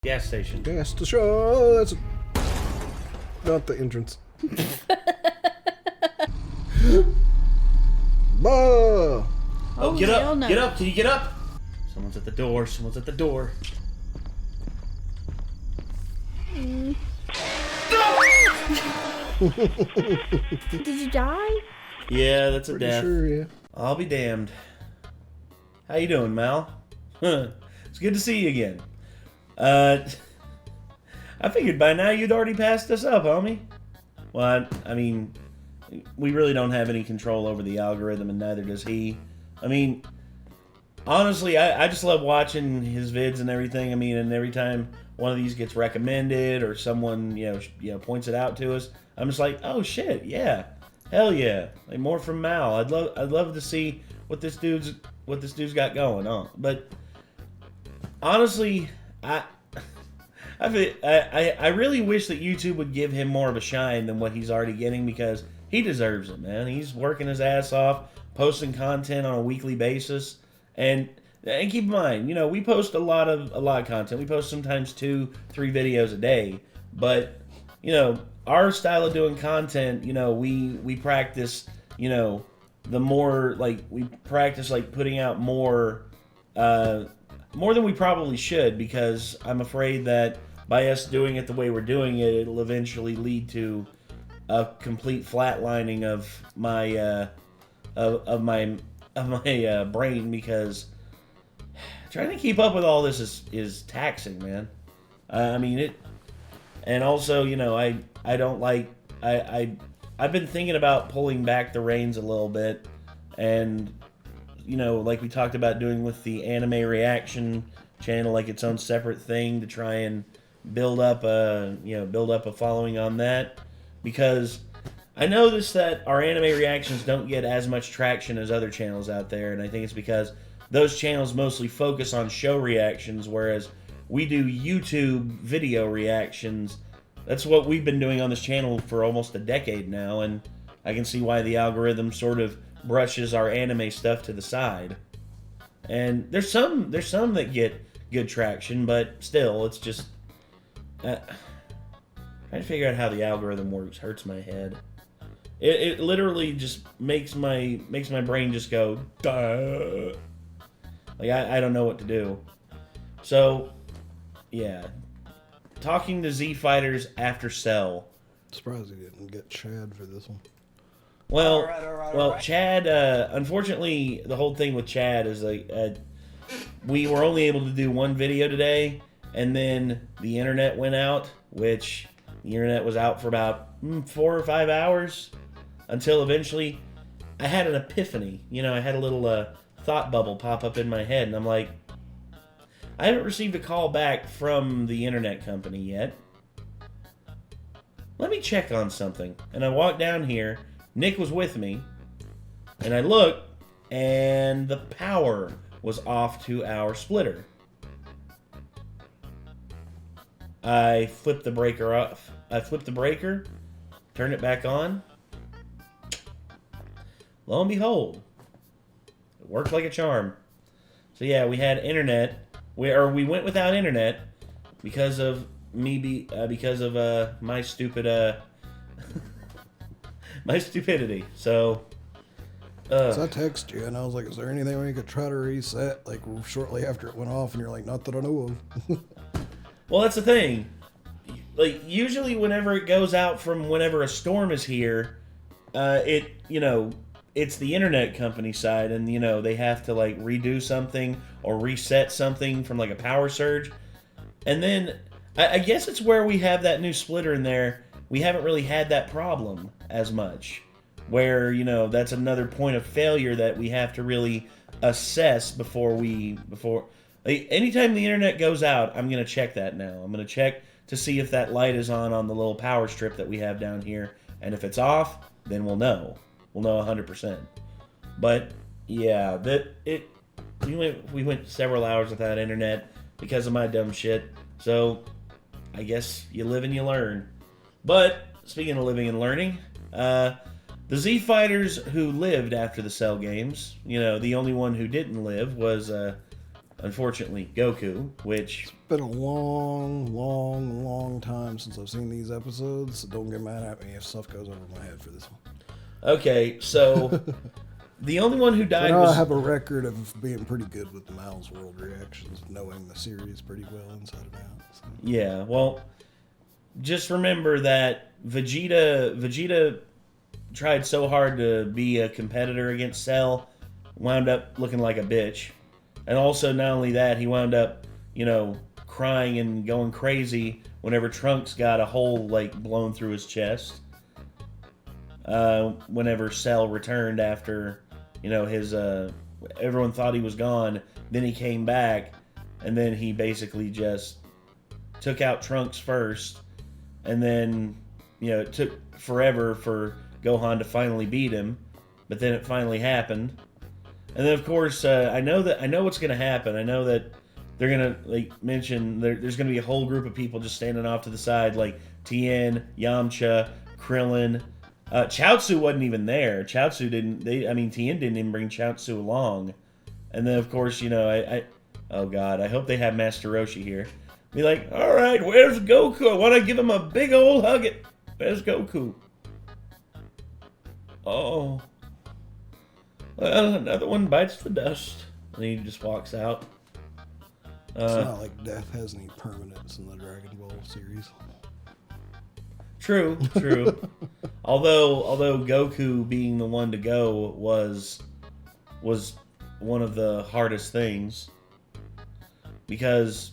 Gas station. Gas to show. That's not the entrance. Bah! Oh, get up! No. Get up! Can you get up? Someone's at the door. Someone's at the door. Did you die? Yeah, that's a death. Sure, yeah. I'll be damned. How you doing, Mal? It's good to see you again. I figured by now you'd already passed us up, homie. Well, I mean, we really don't have any control over the algorithm, and neither does he. I mean, honestly, I just love watching his vids and everything. I mean, and every time one of these gets recommended or someone, you know, points it out to us, I'm just like, oh shit, yeah, hell yeah, like more from Mal. I'd love to see what this dude's got going on. But honestly, I really wish that YouTube would give him more of a shine than what he's already getting, because he deserves it, man. He's working his ass off, posting content on a weekly basis, and keep in mind, you know, we post a lot of content. We post sometimes 2-3 videos a day, but you know, our style of doing content, you know, we practice, you know, the more, like, we practice like putting out more than we probably should, because I'm afraid that by us doing it the way we're doing it, it'll eventually lead to a complete flatlining of my brain, because trying to keep up with all this is taxing, man. I mean it, and also, you know, I don't like, I've been thinking about pulling back the reins a little bit, and you know, like we talked about doing with the anime reaction channel, like its own separate thing to try and build up a following on that, because I noticed that our anime reactions don't get as much traction as other channels out there, and I think it's because those channels mostly focus on show reactions, whereas we do YouTube video reactions. That's what we've been doing on this channel for almost a decade now, and I can see why the algorithm sort of brushes our anime stuff to the side. And there's some that get good traction, but still, it's just trying to figure out how the algorithm works hurts my head. It literally just makes my brain just go duh. Like I don't know what to do. So yeah, talking to Z Fighters after Cell. Surprised he didn't get Chad for this one. Well, all right. Chad, unfortunately, the whole thing with Chad is like, we were only able to do one video today, and then the internet went out, which the internet was out for about 4 or 5 hours, until eventually I had an epiphany. You know, I had a little thought bubble pop up in my head, and I'm like, I haven't received a call back from the internet company yet. Let me check on something. And I walked down here. Nick was with me, and I looked, and the power was off to our splitter. I flipped the breaker off. I flipped the breaker, turned it back on. Lo and behold, it worked like a charm. So yeah, we had internet. We went without internet because of me. Because of my stupid my stupidity. So I texted you and I was like, is there anything we could try to reset, like shortly after it went off? And you're like, not that I know of. Well, that's the thing. Like, usually whenever it goes out from whenever a storm is here, it's the internet company side, and you know, they have to like redo something or reset something from like a power surge. And then I guess it's where we have that new splitter in there. We haven't really had that problem as much, where, you know, that's another point of failure that we have to really assess before like, anytime the internet goes out, I'm going to check that now. I'm going to check to see if that light is on the little power strip that we have down here, and if it's off, then we'll know 100%. But yeah, we went several hours without internet because of my dumb shit. So I guess you live and you learn. But speaking of living and learning, the Z Fighters who lived after the Cell games, you know, the only one who didn't live was unfortunately, Goku, which... It's been a long time since I've seen these episodes, so don't get mad at me if stuff goes over my head for this one. Okay, so the only one who died was... I have a record of being pretty good with the Miles World reactions, knowing the series pretty well inside and out. So. Yeah, well, just remember that Vegeta tried so hard to be a competitor against Cell, wound up looking like a bitch. And also, not only that, he wound up, crying and going crazy whenever Trunks got a hole, blown through his chest. Whenever Cell returned after, his, everyone thought he was gone. Then he came back, and then he basically just took out Trunks first. And then, it took forever for Gohan to finally beat him. But then it finally happened. And then, of course, I know what's going to happen. I know that they're going to mention there's going to be a whole group of people just standing off to the side, like Tien, Yamcha, Krillin. Chaozu wasn't even there. Tien didn't even bring Chaozu along. And then, of course, oh God, I hope they have Master Roshi here. Be like, all right, where's Goku? I want to give him a big old hug. Where's Goku? Oh. Well, another one bites the dust. And he just walks out. It's not like death has any permanence in the Dragon Ball series. True. Although Goku being the one to go was one of the hardest things. Because,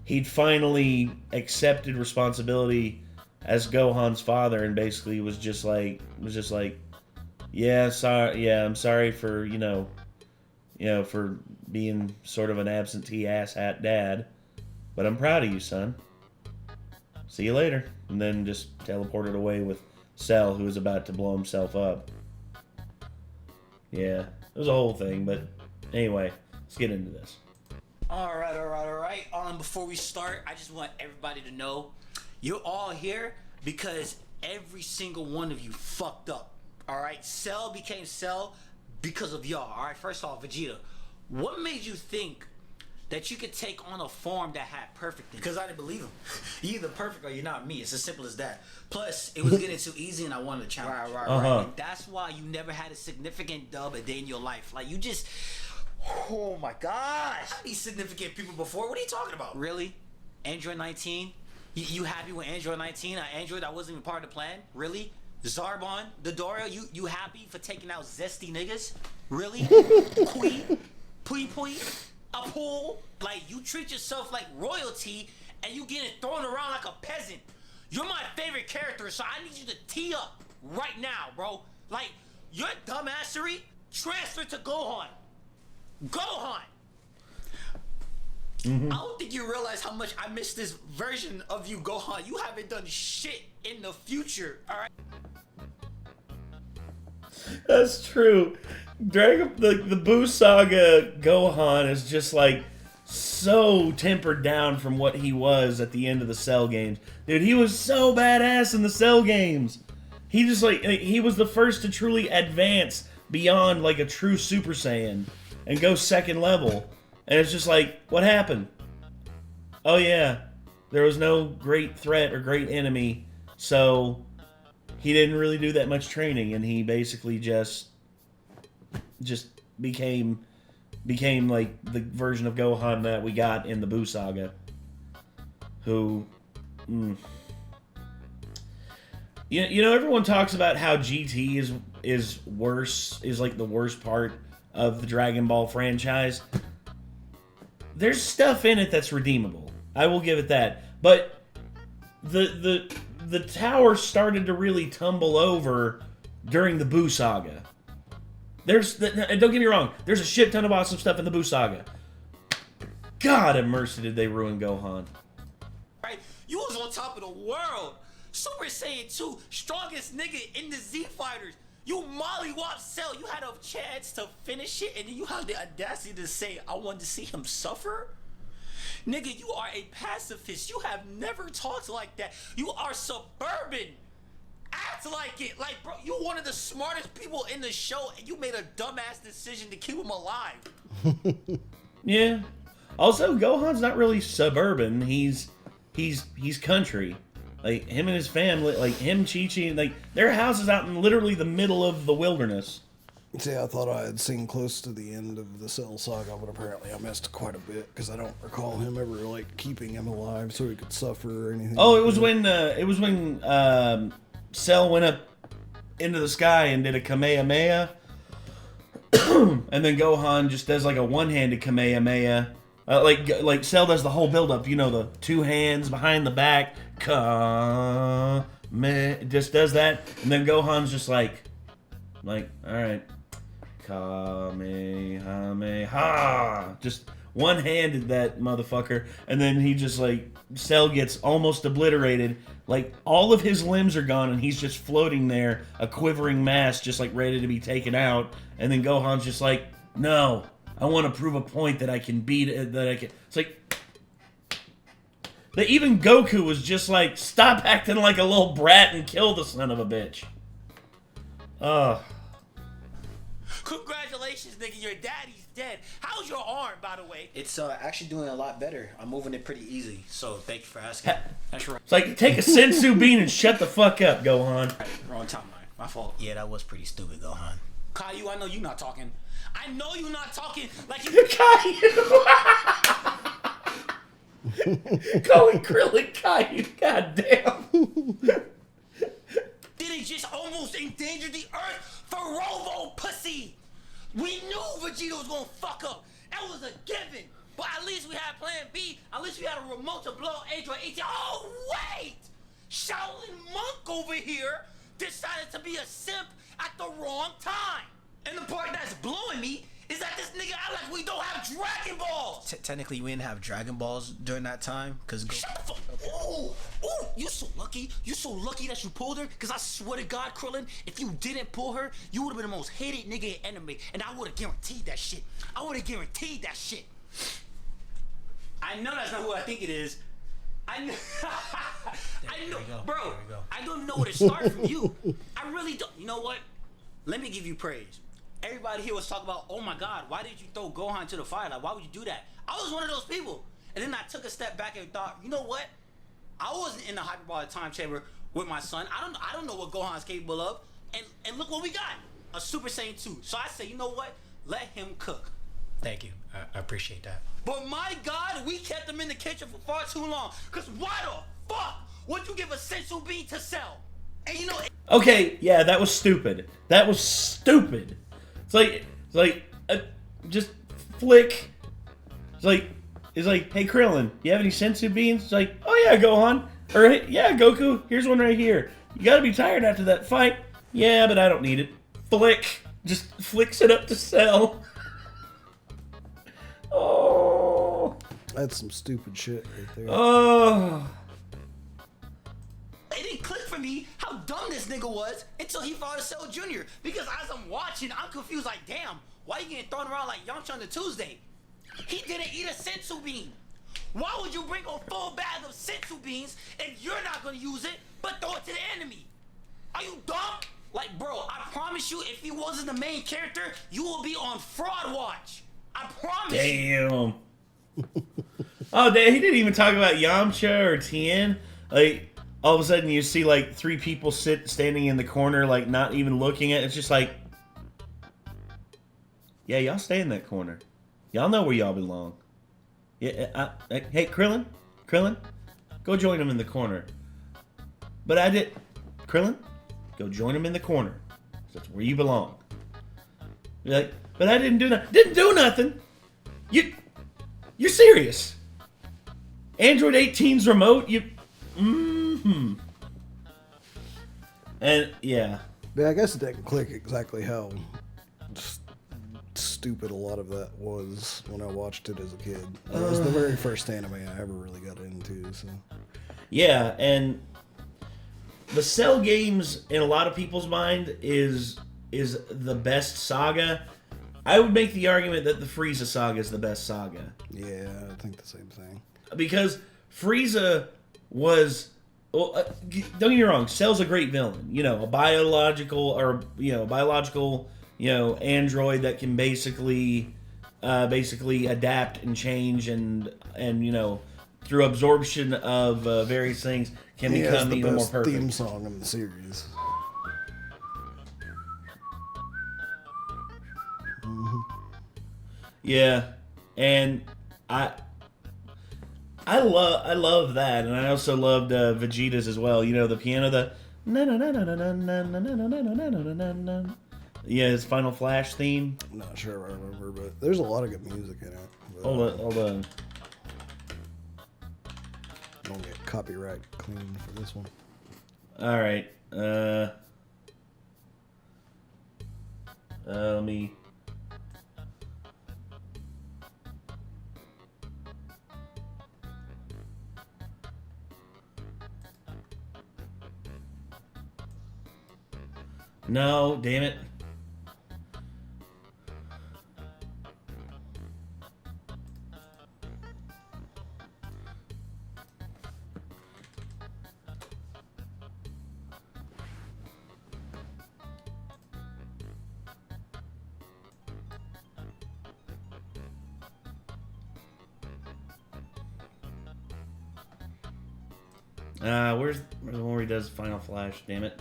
he'd finally accepted responsibility as Gohan's father and basically was just like, yeah, sorry. Yeah, I'm sorry for for being sort of an absentee asshat dad, but I'm proud of you, son. See you later, and then just teleported away with Cell, who was about to blow himself up. Yeah, it was a whole thing, but anyway, let's get into this. All right. Before we start, I just want everybody to know you're all here because every single one of you fucked up. All right, Cell became Cell because of y'all. All right, first off, Vegeta, what made you think that you could take on a form that had perfect things? Because I didn't believe him. You're either perfect or you're not me. It's as simple as that. Plus, it was getting too easy and I wanted to challenge. Right. And that's why you never had a significant dub a day in your life. Like, you just... Oh, my gosh. I need significant people before. What are you talking about? Really? Android 19? You happy with Android 19? An android that wasn't even part of the plan? Really? Zarbon, Dodoria, you happy for taking out zesty niggas? Really? Pui, a pool? Like, you treat yourself like royalty and you getting thrown around like a peasant. You're my favorite character, so I need you to tee up right now, bro. Like, your dumbassery, transfer to Gohan. Mm-hmm. I don't think you realize how much I miss this version of you, Gohan. You haven't done shit in the future, alright? That's true. The Buu Saga Gohan is just so tempered down from what he was at the end of the Cell games. Dude, he was so badass in the Cell games. He just he was the first to truly advance beyond a true Super Saiyan and go second level. And it's just what happened? Oh yeah, there was no great threat or great enemy, so he didn't really do that much training, and he basically just became the version of Gohan that we got in the Buu Saga. Who, everyone talks about how GT is worse, is the worst part of the Dragon Ball franchise. There's stuff in it that's redeemable. I will give it that. But the tower started to really tumble over during the Buu Saga. Don't get me wrong, there's a shit ton of awesome stuff in the Buu Saga. God have mercy, did they ruin Gohan. Right? You was on top of the world. Super Saiyan 2, strongest nigga in the Z Fighters. You mollywopped Cell. You had a chance to finish it, and then you had the audacity to say, I wanted to see him suffer? Nigga, you are a pacifist. You have never talked like that. You are suburban. Act like it. Like, bro, you one of the smartest people in the show, and you made a dumbass decision to keep him alive. Yeah. Also, Gohan's not really suburban. He's country. Like, him and his family, like, him, Chi-Chi, like, their house is out in literally the middle of the wilderness. See, I thought I had seen close to the end of the Cell saga, but apparently I missed quite a bit, because I don't recall him ever, like, keeping him alive so he could suffer or anything. Oh, like it was when Cell went up into the sky and did a Kamehameha, and then Gohan just does, like, a one-handed Kamehameha. Like Cell does the whole build-up, you know, the two hands behind the back, just does that, and then Gohan's just like, all right, Kamehameha, just one-handed that motherfucker, and then he just, like, Cell gets almost obliterated, like, all of his limbs are gone, and he's just floating there, a quivering mass, just, like, ready to be taken out, and then Gohan's just like, no, I want to prove a point that I can beat it, that I can, it's like, that even Goku was just like, stop acting like a little brat and kill the son of a bitch. Congratulations, nigga, your daddy's dead. How's your arm, by the way? It's actually doing a lot better. I'm moving it pretty easy, so thank you for asking. That's right. It's like, take a sensu bean and shut the fuck up, Gohan. Wrong timeline. My fault. Yeah, that was pretty stupid, Gohan. Caillou, I know you're not talking. I know you're not talking like you... Caillou! Calling Krillin Caillou, goddamn. Didn't just almost endanger the earth for Robo, pussy! We knew Vegeta was gonna fuck up. That was a given. But at least we had plan B. At least we had a remote to blow Android 18. Oh, wait! Shaolin Monk over here decided to be a simp at the wrong time. And the part that's blowing me is that this nigga act like we don't have Dragon Balls. Technically, we didn't have Dragon Balls during that time, cause Shut the fuck. Ooh, you so lucky. You so lucky that you pulled her. Cause I swear to God, Krillin, if you didn't pull her, you would have been the most hated nigga in anime, and I would have guaranteed that shit. I know that's not who I think it is. I know, bro. I don't know where to start from you. I really don't. You know what? Let me give you praise. Everybody here was talking about, oh my God, why did you throw Gohan to the fire? Like, why would you do that? I was one of those people. And then I took a step back and thought, you know what? I wasn't in the hyperbolic time chamber with my son. I don't know what Gohan's capable of. And look what we got. A Super Saiyan 2. So I say, you know what? Let him cook. Thank you. I appreciate that. But my God, we kept him in the kitchen for far too long. Cause why the fuck would you give a sensu bean to Cell? And you know... Okay, yeah, that was stupid. It's like, just flick. It's like, hey Krillin, you have any sensu beans? It's like, oh yeah, Gohan. Or hey, yeah, Goku, here's one right here. You gotta be tired after that fight. Yeah, but I don't need it. Flick. Just flicks it up to Cell. Oh. That's some stupid shit right there. Oh. It didn't click for me how dumb this nigga was until he fought a Cell Jr. Because as I'm watching, I'm confused like, damn, why you getting thrown around like Yamcha on the Tuesday? He didn't eat a sensu bean. Why would you bring a full bag of sensu beans if you're not gonna use it, but throw it to the enemy? Are you dumb? Like, bro, I promise you, if he wasn't the main character, you will be on fraud watch. I promise you. Damn. Oh, damn, he didn't even talk about Yamcha or Tien. Like, all of a sudden you see like 3 people standing in the corner, like not even looking at it. It's just like, yeah, y'all stay in that corner. Y'all know where y'all belong. Yeah, hey, Krillin, go join him in the corner. But Krillin, go join him in the corner. That's where you belong. You're like, but I didn't do that. Didn't do nothing. You're serious? Android 18's remote? And yeah. Yeah, I guess it didn't click exactly how stupid a lot of that was when I watched it as a kid. It was the very first anime I ever really got into. So. Yeah, and the Cell games in a lot of people's mind is the best saga. I would make the argument that the Frieza saga is the best saga. Yeah, I think the same thing. Because Frieza was, well, don't get me wrong, Cell's a great villain. You know, a biological android that can basically basically adapt and change and through absorption of various things can He has become the even more best perfect. theme song in the series. Yeah, and I love that, and I also loved Vegeta's as well. You know, the piano, the na na na na na na na na na na na na na. Yeah, his Final Flash theme. I'm not sure if I remember, but there's a lot of good music in it. But Hold on. don't get copyright clean for this one. All right. Let me. No, damn it. Where's the one where he does Final Flash? Damn it.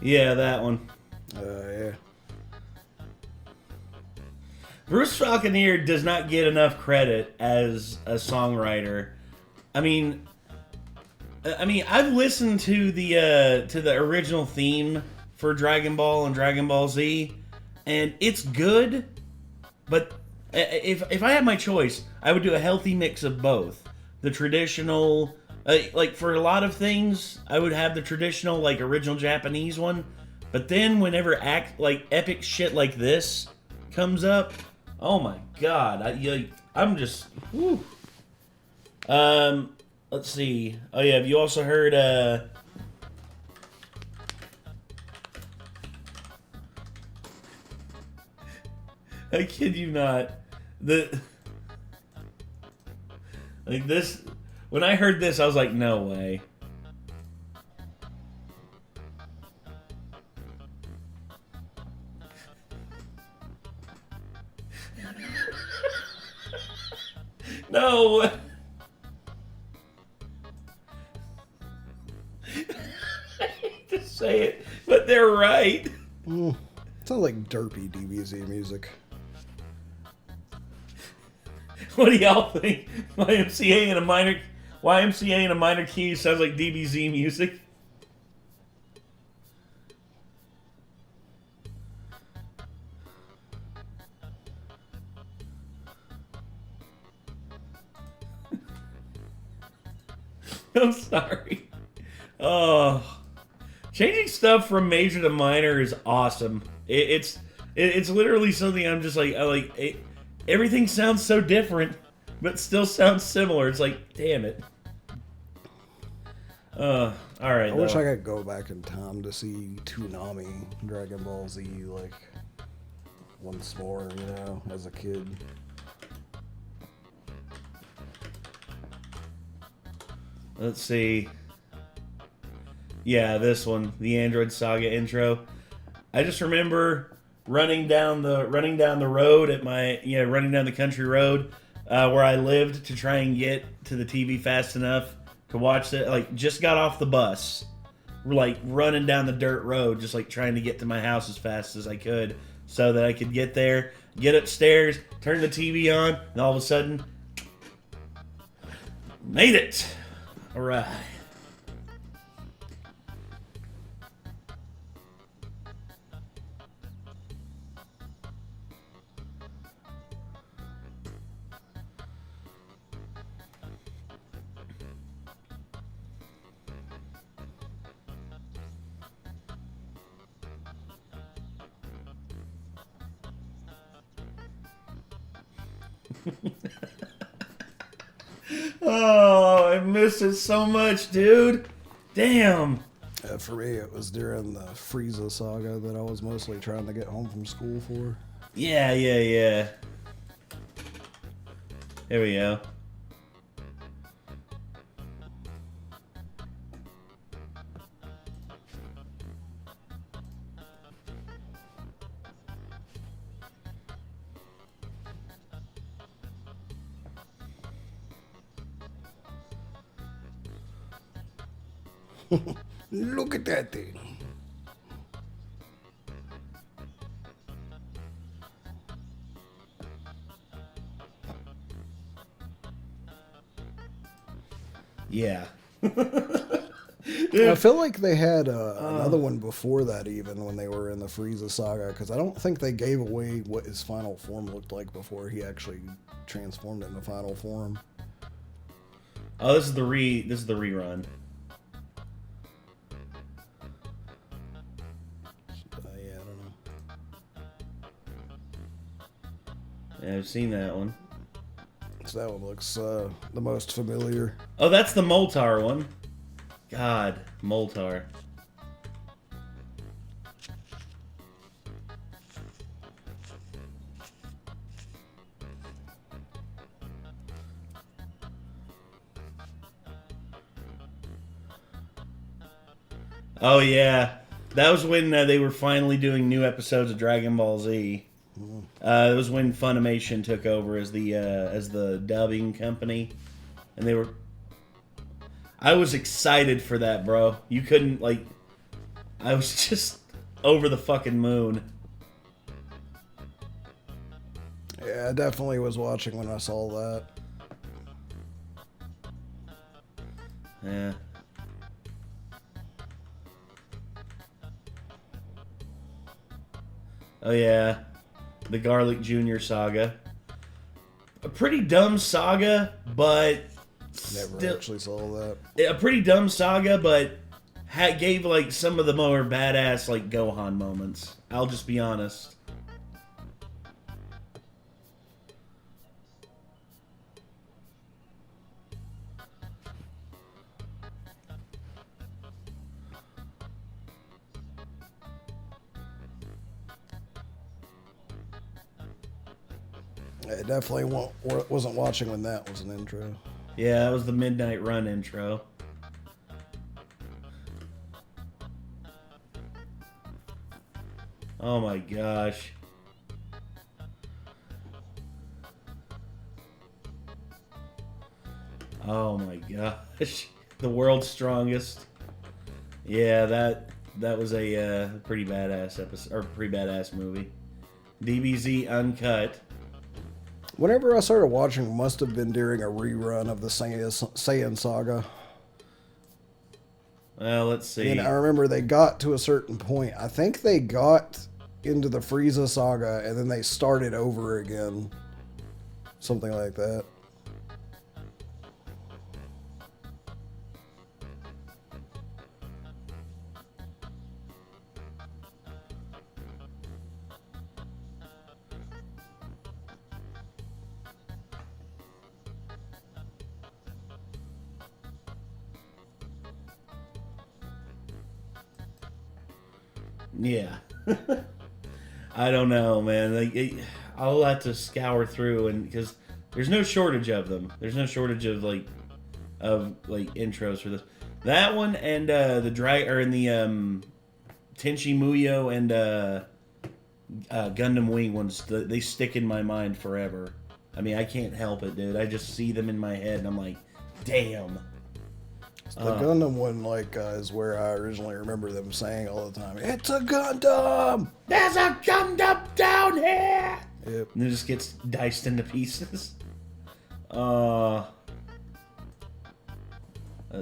Yeah, that one. Yeah. Bruce Falconeer does not get enough credit as a songwriter. I mean, I've listened to the original theme for Dragon Ball and Dragon Ball Z, and it's good. But if I had my choice, I would do a healthy mix of both. The traditional, like for a lot of things, I would have the traditional, like original Japanese one. But then whenever epic shit like this comes up, oh my god, I'm just. Whew. Let's see. Oh yeah, have you also heard I kid you not. This when I heard this I was like, no way. No. I hate to say it, but they're right. Sounds like derpy DBZ music. What do y'all think? YMCA in a minor key sounds like DBZ music. I'm sorry. Oh, changing stuff from major to minor is awesome. It's literally something I'm just like, everything sounds so different, but still sounds similar. It's like, damn it. All right. I wish I could go back in time to see Toonami Dragon Ball Z like once more, as a kid. Let's see. Yeah, this one, the Android Saga intro. I just remember running down the road at running down the country road where I lived to try and get to the TV fast enough to watch it. Like, just got off the bus. We're like running down the dirt road, just like trying to get to my house as fast as I could so that I could get there, get upstairs, turn the TV on, and all of a sudden, made it. All right. Oh, I miss it so much, dude. Damn. For me, it was during the Frieza saga that I was mostly trying to get home from school for. Yeah. Here we go. Look at that thing. Yeah. I feel like they had another one before that, even when they were in the Frieza saga, because I don't think they gave away what his final form looked like before he actually transformed into final form. Oh, this is the rerun. Yeah, I don't know. Yeah, I've seen that one. So that one looks the most familiar. Oh, that's the Moltar one. God, Moltar. Oh yeah, that was when they were finally doing new episodes of Dragon Ball Z. It was when Funimation took over as the dubbing company, and they were. I was excited for that, bro. You couldn't I was just over the fucking moon. Yeah, I definitely was watching when I saw that. Yeah. Oh yeah, the Garlic Jr. saga. A pretty dumb saga, but Never actually saw that. a pretty dumb saga, but gave some of the more badass Gohan moments. I'll just be honest. I definitely wasn't watching when that was an intro. Yeah, that was the Midnight Run intro. Oh my gosh. Oh my gosh. The world's strongest. Yeah, that was a pretty badass episode, or pretty badass movie. DBZ Uncut. Whenever I started watching, must have been during a rerun of the Saiyan saga. Well, let's see. And I remember they got to a certain point. I think they got into the Frieza saga, and then they started over again. Something like that. Yeah. I don't know, man. I'll have to scour through, and because there's no shortage of them. There's no shortage of intros for this. That one and the Tenchi Muyo and Gundam Wing ones. They stick in my mind forever. I mean, I can't help it, dude. I just see them in my head, and I'm like, damn. The Gundam one, is where I originally remember them saying all the time, "It's a Gundam! There's a Gundam down here!" Yep. And it just gets diced into pieces. Let's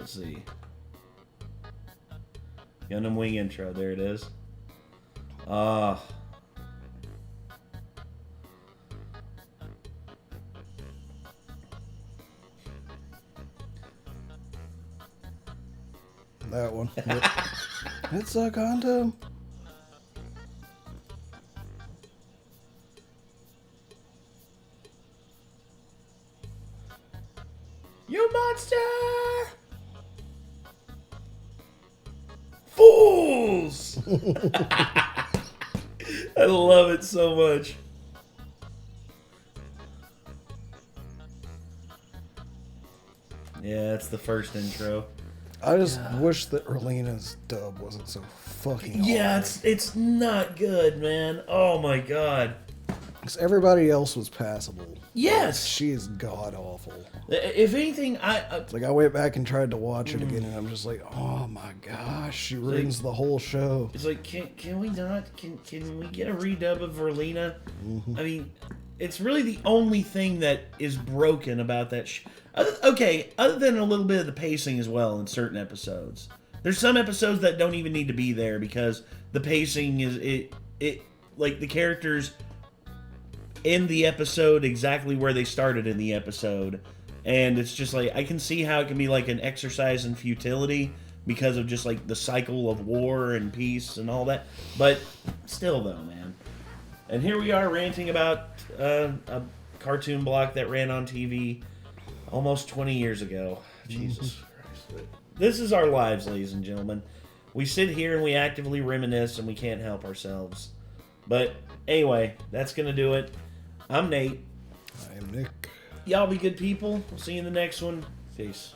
see. Gundam Wing intro, there it is. That one. Yep. It's a Gundam. You monster! Fools! I love it so much. Yeah, it's the first intro. I just wish that Erlena's dub wasn't so fucking Yeah, awful. it's not good, man. Oh my god. Because everybody else was passable. Yes. She is god awful. If anything, It's like I went back and tried to watch it again, and I'm just like, oh my gosh, she ruins the whole show. it's like can we not can we get a redub of Verlina? I mean, it's really the only thing that is broken about that. Other than a little bit of the pacing as well in certain episodes. There's some episodes that don't even need to be there because the pacing is it like the characters end the episode exactly where they started in the episode, and it's just like I can see how it can be like an exercise in futility because of just like the cycle of war and peace and all that. But still, though, man. And here we are ranting about a cartoon block that ran on TV almost 20 years ago. Jesus Christ. This is our lives, ladies and gentlemen. We sit here and we actively reminisce and we can't help ourselves. But anyway, that's going to do it. I'm Nate. I am Nick. Y'all be good people. We'll see you in the next one. Peace.